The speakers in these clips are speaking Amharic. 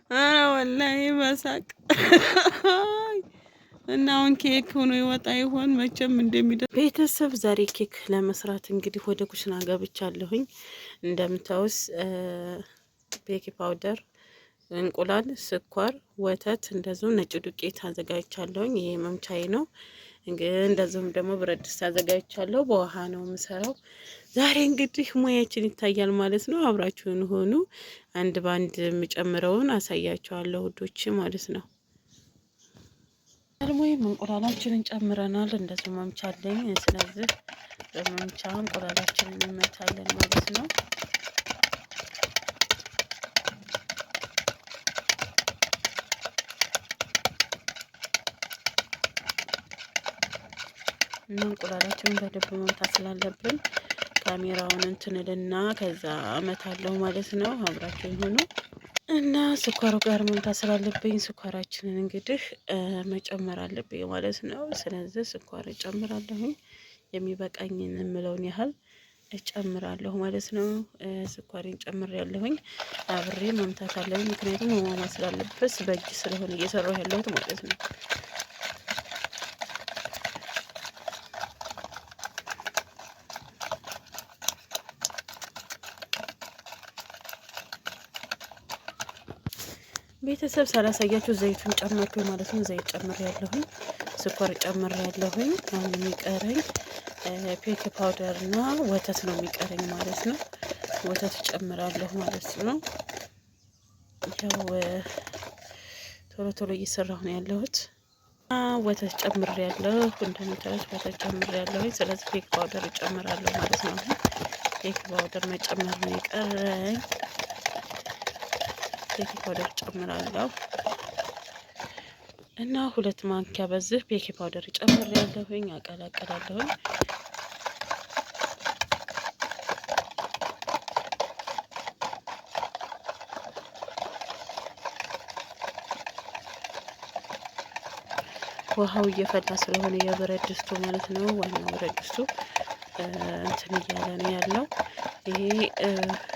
ኧረ ወላሂ በሳቅ እና አሁን ኬክ ሆኖ ይወጣ ይሆን መቼም እንደሚደርስ ቤተሰብ። ዛሬ ኬክ ለመስራት እንግዲህ ወደ ኩሽና ገብቻለሁኝ። እንደምታውስ ቤኪ ፓውደር፣ እንቁላል፣ ስኳር፣ ወተት እንደዚሁም ነጭ ዱቄት አዘጋጅቻለሁኝ። ይሄ መምቻዬ ነው። እንደዚሁም ደግሞ ብረት ድስት አዘጋጅቻለሁ። በውሃ ነው የምሰራው። ዛሬ እንግዲህ ሙያችን ይታያል ማለት ነው። አብራችሁን ሆኑ። አንድ ባንድ የምጨምረውን አሳያችኋለሁ ውዶች ማለት ነው። አልሙሂም እንቁላላችንን ጨምረናል። እንደዚሁ መምቻ አለኝ። ስለዚህ በመምቻ እንቁላላችንን እንመታለን ማለት ነው። እና እንቁላላችንን በደንብ መምታት ስላለብን ካሜራውን እንትንልና ከዛ አመታለሁ ማለት ነው። አብራችሁ ሆኖ እና ስኳሩ ጋር መምታት ስላለብኝ ስኳራችንን እንግዲህ መጨመር አለብኝ ማለት ነው። ስለዚህ ስኳር እጨምራለሁኝ። የሚበቃኝን የምለውን ያህል እጨምራለሁ ማለት ነው። ስኳሬን ጨምሬያለሁኝ። አብሬ መምታት አለብኝ፣ ምክንያቱም መማማ ስላለበት በእጅ ስለሆነ እየሰራሁ ያለሁት ማለት ነው። ቤተሰብ ሳላሳያችሁ ዘይቱን ጨመርኩኝ ማለት ነው። ዘይት ጨምር ያለሁኝ፣ ስኳር ጨምር ያለሁኝ። አሁን የሚቀረኝ ቤኪንግ ፓውደር እና ወተት ነው የሚቀረኝ ማለት ነው። ወተት ጨምራለሁ ማለት ነው። ያው ቶሎ ቶሎ እየሰራሁ ነው ያለሁት። ወተት ጨምር ያለሁ፣ እንደምታዩት ወተት ጨምር ያለሁኝ። ስለዚህ ቤኪንግ ፓውደር እጨምራለሁ ማለት ነው። ቤኪንግ ፓውደር መጨመር ነው የቀረኝ። ቤኪንግ ፓውደር ጨምራለሁ እና 2 ማንኪያ በዚህ ቤኪንግ ፓውደር ጨምር ያለሁኝ። አቀላቀላለሁኝ። ውሃው እየፈላ ስለሆነ የብረት ድስቱ ማለት ነው፣ ዋናው ብረት ድስቱ እንትን እያለ ነው ያለው። ይሄ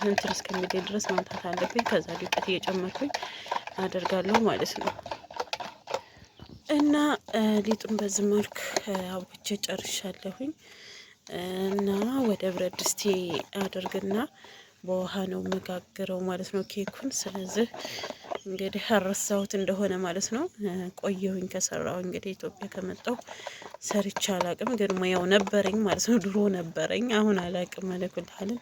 እንትን እስከሚደርስ ድረስ ማንታት አለብኝ። ከዛ ዱቄት እየጨመርኩኝ አደርጋለሁ ማለት ነው። እና ሊጡን በዚህ መልክ አውጥቼ ጨርሻለሁኝ። እና ወደ ብረት ድስቴ አድርግና በውሃ ነው መጋገረው ማለት ነው ኬኩን። ስለዚህ እንግዲህ አረሳሁት እንደሆነ ማለት ነው። ቆየሁኝ ከሰራው እንግዲህ ኢትዮጵያ ከመጣሁ ሰርቻ አላቅም፣ ግን ሙያው ነበረኝ ማለት ነው። ድሮ ነበረኝ፣ አሁን አላቅም። መለኩልሃልን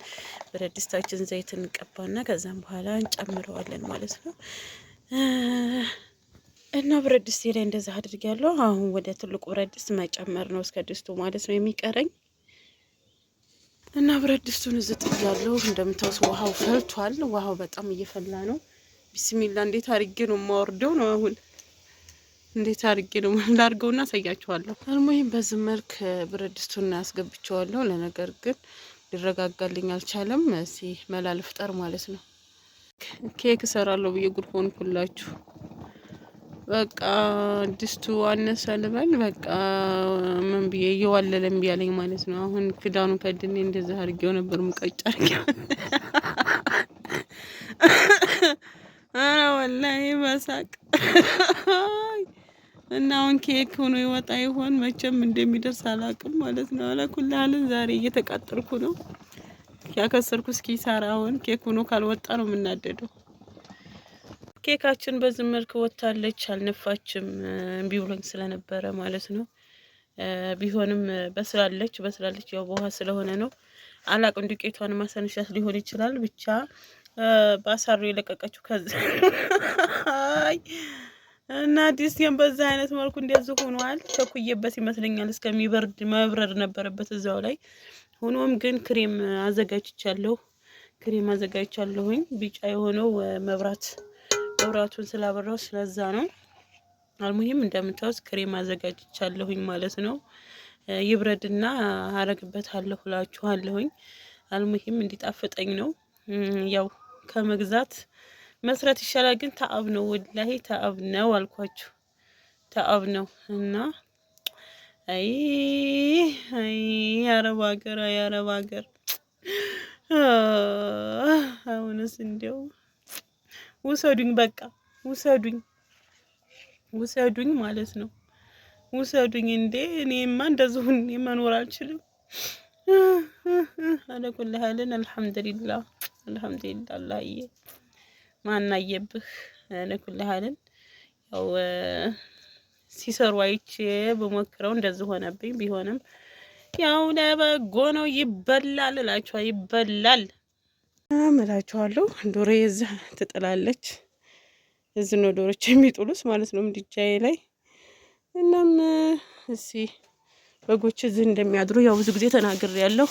ብረት ድስታችን ዘይት እንቀባና ከዛም በኋላ እንጨምረዋለን ማለት ነው። እና ብረት ድስቴ ላይ እንደዛ አድርጊያለሁ። አሁን ወደ ትልቁ ብረት ድስት መጨመር ነው እስከ ድስቱ ማለት ነው የሚቀረኝ። እና ብረት ድስቱን እዝጥያለሁ። እንደምታውስ ውሃው ፈልቷል። ውሃው በጣም እየፈላ ነው። ቢስሚላ እንዴት አርጌ ነው የማወርደው ነው አሁን። እንዴት አርጌ ነው ላርገውና አሳያችኋለሁ። አልሙሂም በዚህ መልክ ብረት ድስቱን አስገብቼዋለሁ። ለነገር ግን ሊረጋጋልኝ አልቻለም። እዚህ መላ ልፍጠር ማለት ነው። ኬክ እሰራለሁ ብዬ ጉድ ሆንኩላችሁ። በቃ ድስቱ አነሰ ልበል፣ በቃ ምን ብዬ እየዋለለ እምቢ አለኝ ማለት ነው። አሁን ክዳኑ ከድኔ እንደዛ አርጌው ነበር ሙቀጭ አርጌው። ኧረ ወላሂ በሳቅ እና አሁን ኬክ ሆኖ ይወጣ ይሆን መቼም እንደሚደርስ አላቅም ማለት ነው። አለኩልሃልን ዛሬ እየተቃጠልኩ ነው። ያከሰርኩ እስኪ ሳራ አሁን ኬክ ሆኖ ካልወጣ ነው የምናደደው። ኬካችን በዚህ መልክ ወጣለች። አልነፋችም፣ እምቢ ብሎኝ ስለነበረ ማለት ነው። ቢሆንም በስላለች ያው በውሃ ስለሆነ ነው። አላቅም ዱቄቷን ማሰነሻት ሊሆን ይችላል። ብቻ ባሳሩ የለቀቀችው ከዚህ እና ዲስቴን በዛ አይነት መልኩ እንደዚህ ሆኗል። ቸኩዬበት ይመስለኛል፣ እስከሚበርድ መብረድ ነበረበት እዛው ላይ። ሆኖም ግን ክሬም አዘጋጅቻለሁኝ። ቢጫ የሆነው መብራቱን ስላበራው ስለዛ ነው። አልሙሂም እንደምታውስ ክሬም አዘጋጅቻለሁኝ ማለት ነው። ይብረድና አረግበታለሁ እላችኋለሁኝ። አልሙሂም እንዲጣፍጠኝ ነው። ያው ከመግዛት መስራት ይሻላል፣ ግን ተአብ ነው፣ ወላሂ ተአብ ነው አልኳችሁ። ተአብ ነው እና አይ የአረብ ሀገር አሁንስ እንዲያው ውሰዱኝ በቃ። ውሰዱኝ ማለት ነው። ውሰዱኝ እንዴ! እኔማ እንደዚሁ መኖር አልችልም። አለኩል ሀልን አልሐምዱሊላህ አላህዬ ማናየብህ። አለኩል ሀልን ያው ሲሰሩ አይቼ በሞክረው እንደዚህ ሆነብኝ። ቢሆንም ያው ለበጎ ነው። ይበላል እላችኋለሁ፣ ይበላል እላችኋለሁ። ዶሮዬ እዚህ ትጥላለች። እዚህ ነው ዶሮች የሚጥሉት ማለት ነው ምድጃዬ ላይ። እናም እስኪ በጎች እዚህ እንደሚያድሩ ያው ብዙ ጊዜ ተናግሬያለሁ፣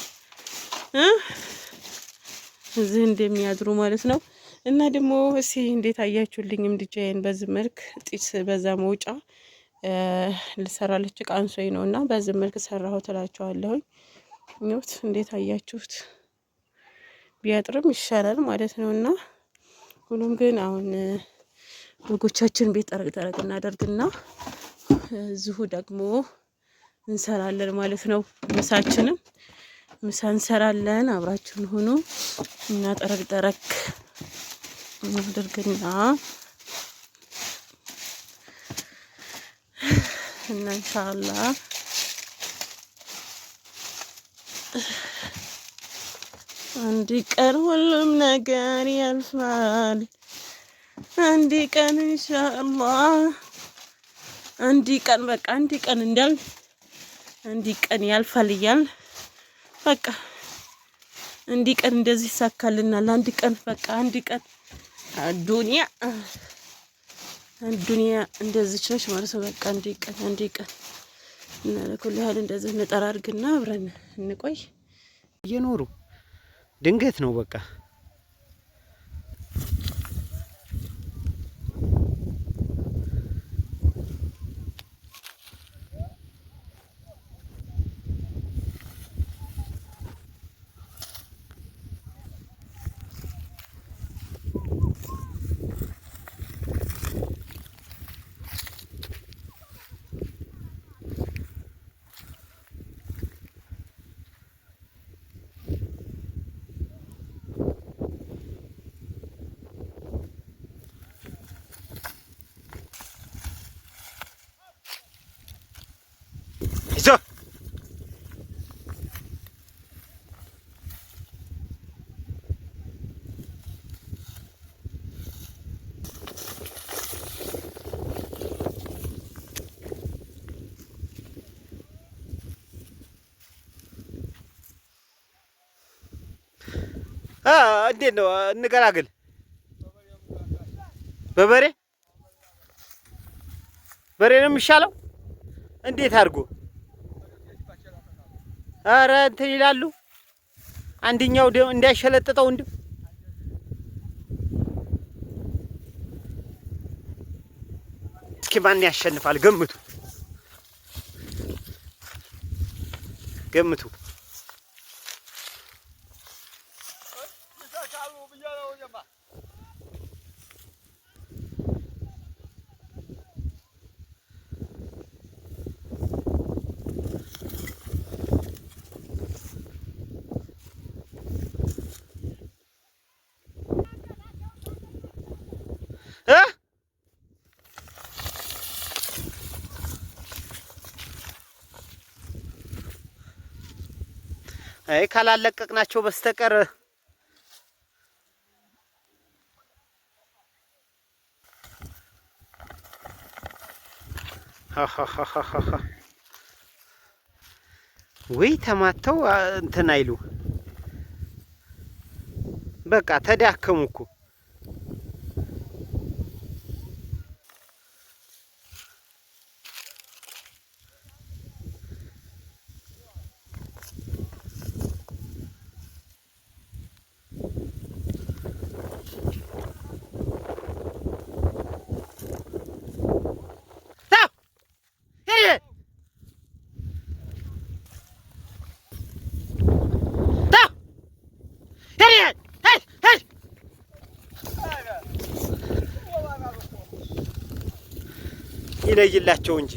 እዚህ እንደሚያድሩ ማለት ነው። እና ደግሞ እስኪ እንዴት አያችሁልኝ ምድጃዬን በዚህ መልክ ጢስ በዛ መውጫ ልሰራለች ቃንሶኝ ነው እና በዚህ መልክ ሰራሁት እላችኋለሁኝ። ይኸውት እንዴት አያችሁት? ቢያጥርም ይሻላል ማለት ነው። እና ሁሉም ግን አሁን በጎቻችን ቤት ጠረቅ እናደርግና እዚሁ ደግሞ እንሰራለን ማለት ነው። ምሳ እንሰራለን። አብራችሁን ሆኖ እና ጠረቅ እናደርግና እና ኢንሻአላህ አንድ ቀን ሁሉም ነገር ያልፋል። አንድ ቀን ኢንሻአላህ አንድ ቀን በቃ አንድ ቀን እንዳል አንድ ቀን ያልፋል እያል በቃ አንድ ቀን እንደዚህ ይሳካልናል። አንድ ቀን በቃ አንድ ቀን ዱንያ እንደዚህ ነች ማለት ነው። በቃ አንድ ቀን እና ለኩል ያህል እንደዚህ እንጠራርግና አብረን እንቆይ። እየኖሩ ድንገት ነው በቃ እንዴት ነው እንገላግል? በበሬ ነው የሚሻለው? እንዴት አድርጎ? ኧረ እንትን ይላሉ። አንደኛው እንዳይሸለጥጠው እንዴ! እስኪ ማን ያሸንፋል? ገምቱ። አይ ካላለቀቅናቸው በስተቀር ወይ ተማተው እንትን አይሉ በቃ ተዳከሙ እኮ። ይለይላቸው እንጂ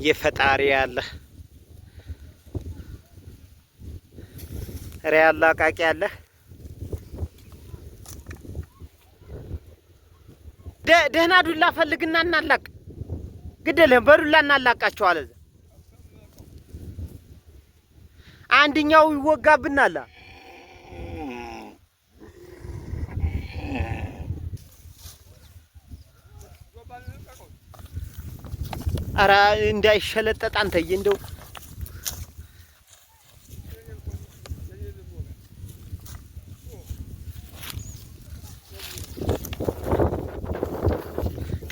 የፈጣሪ ያለ ሪያላ አቃቂ ያለ ደህና ዱላ ፈልግና እናላቅ። ግደለም በዱላ እናላቃቸዋለን። አንድኛው ይወጋብናል። አራ እንዳይሸለጠጥ አንተዬ እንደው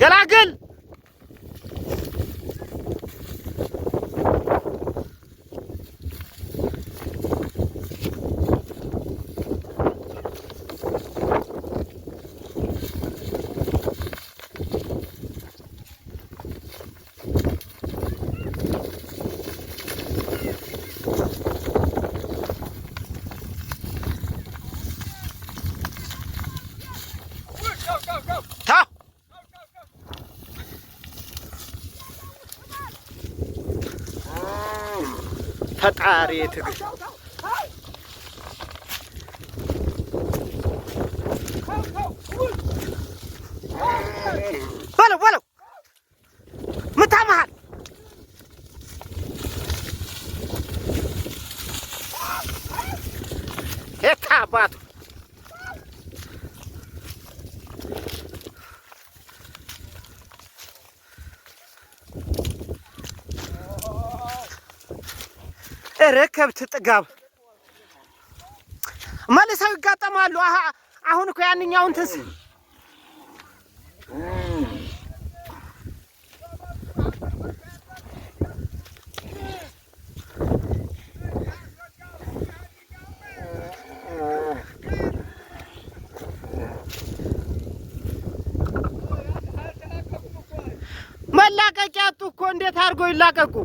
ገላግል ፈጣሪ ትግል በለው ምታመሃል አባቱ ረከብት ጥጋብ መልሰው ይጋጠማሉ። አሁን እኮ ያንኛው እንትስ መላቀቂያ አጡ እኮ። እንዴት አድርጎ ይላቀቁ?